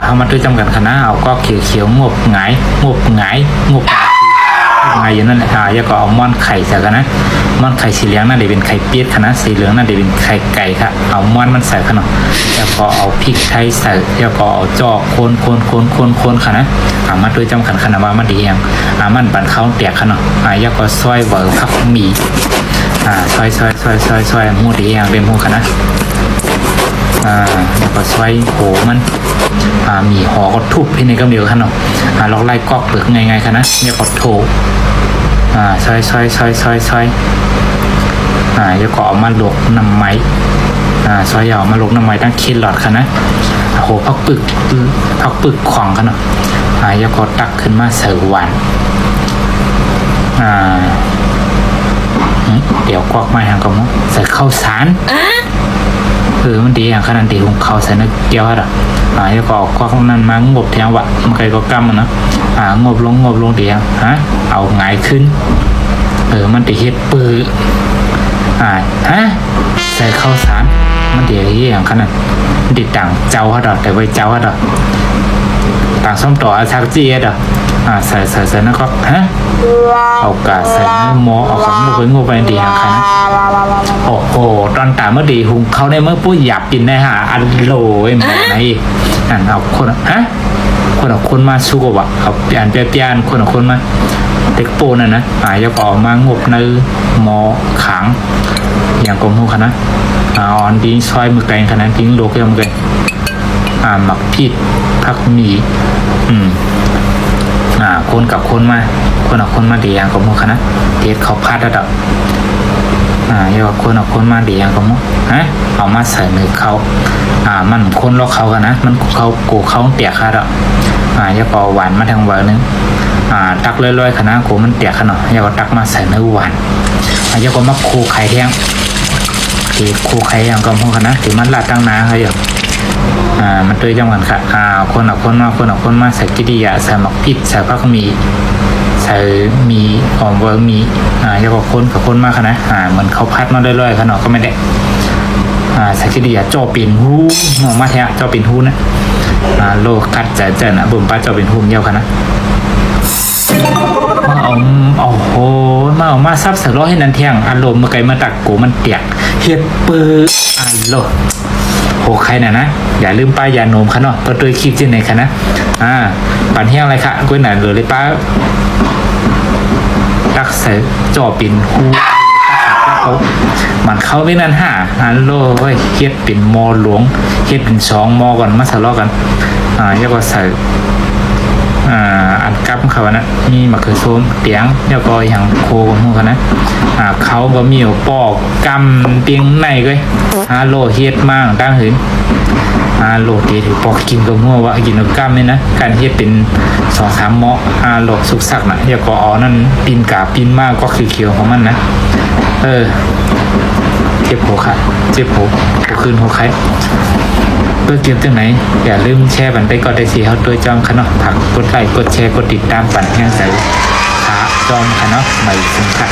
เข้ามาด้วยจำกัดคณะเอาก็เขียวงบหงายอย่างนั้นแล้วก็เอาม่อนไข่ใส่กันนะม่อนไข่สีเหลืองนั่นเดี๋ยวเป็นไข่เปี๊ยกคณะสีเหลืองนั่นเดี๋ยวเป็นไข่ไก่ครับเอาม่อนมันใส่ขนมแล้วก็เอาพริกไทยใส่แล้วก็เอาจอกคนค่ะนะมาด้วยจำกัดคณะว่ามันดีอย่างมันบันเข้าเตียกขนมแล้วก็ซอยเวอร์ผักหมี่ซอยหมูดีอย่างเป็นหมูค่ะนะแล้วก็ซอยโหมันมีห่อก็ทุบที่ในกำเดียวขนมลอกไล่กอกเปลือกง่ายๆค่ะนะแล้วก็โถซอยแล้วก็เอามาลวกน้ำไม้ซอยเอามาลวกน้ำไม้ตั้งคิดหลอดค่ะนะโหพักปึกขวางค่ะเนาะแล้วก็ตักขึ้นมาเสิร์ฟหวานเดี๋ยวกอกมาทางกระมุใส่ข้าวสารมันดีอย่างขนาดดีของเขาใส่นึกเกี่ยวอะไรแล้วก็กอกนั้นมางบแถววะมันไกลก็กำมันนะงบลงเดียวเอาง่ายขึ้นมันติเฮ็ดปื้อใส่ข้าวสารมันเดี๋ยวอย่างขนาดดิต่างเจ้าฮะดอกแต่ไว้เจ้าฮะดอกต่างส้มต่อชักจี้ดอกใส่นั่นก็เอากาใส่เนื้อหมูเอาของงูไปดีอย่างขนาดโอ้โหตอนตาเมื่อดีหุงเขาในเมื่อปุ้ยหยาบกินได้อันโลยหมดไหนเอาคนมาสู้กับเอาเปลี่ยนคนมาเด็กโปน่ะนะจะออกมางบในหมอขังอย่างกลมหูขนาดอ่อนดิ้งซอยมือไกลขนาดดิ้งโลกยังไงหมักผิดพักมีคนกับคนมาดีอย่างกลมหูขนาดเด็ดเขาพัดระดับอย่าคนมาดีอย่างกลมหูเอามาใส่มือเขามันคนล็อกเขากันนะมันเขาโกเขาเตียกค่ะดอกอย่าก็หวานมาทางหวานนึงตักลอยๆขนาดโกมันเตียกขนาดอย่าก็ตักมาใส่เนื้อหวานอย่าก็มาคูไข่แห้งคูไข่อย่างกลมหูขนาดที่มันลาดตั้งน้าเขาอยู่มันตัวจังหวะค่ะคนมาใส่กิริยาใส่หมักพริกใส่ผักมีใส่มีหอมเวอร์มีอย่าก็คนมากขนาดเหมือนเขาพัดมาลอยๆขนาดก็ไม่ได้สักทีเดียวจ่อปิ่นหูมองมาแท้จ่อปิ่นหูนะโลกัดใจนะบุ่มป้าจ่อปิ่นหูเยอะขนาดมาเอามาซับใส่ร้อยให้นันเที่ยงอารมณ์เมื่อไกลมาตักกูมันเตียกเฮ็ดปื้อโลโหใครนะอย่าลืมป้ายาโนมค่ะเนาะตัวคลิปที่ไหนคะนะปั่นแห้งอะไรค่ะกุ้ยหนาเหลือเลยป้าตักใส่จ่อปิ่นหูมันเข้าไม่นานโลเว้ยเฮ็ดเป็นมอหลวงเฮ็ดเป็น2 มอก่อนมาทะเลาะกันแล้วก็ใส่อันกับเขานะมีมะเขือส้มเตียงแล้วก็อย่างโคของพวกนะเขาก็มีปอกกำเตียงในเลยโลเฮ็ดมากตั้งหืนโลตีถือปอกกินกับหัวว่ากินกับกำนี่นะการเฮ็ดเป็น2-3 มอโลสุกสักนะแล้วก็นั่นปีนกาปีนมากก็คือเขียวของมันนะเจ็บหัวค่ะเจ็บหัวคืนหัวไข้เพื่อเก็บจากไหนอย่าลืมแชร์บันไปก็ได้สีเขาตัวจอมค่ะเนาะผักกดไลค์กดแชร์กดติดตามปั่นแห้งใส่ขาจอมค่ะเนาะใหม่สุดค่ะ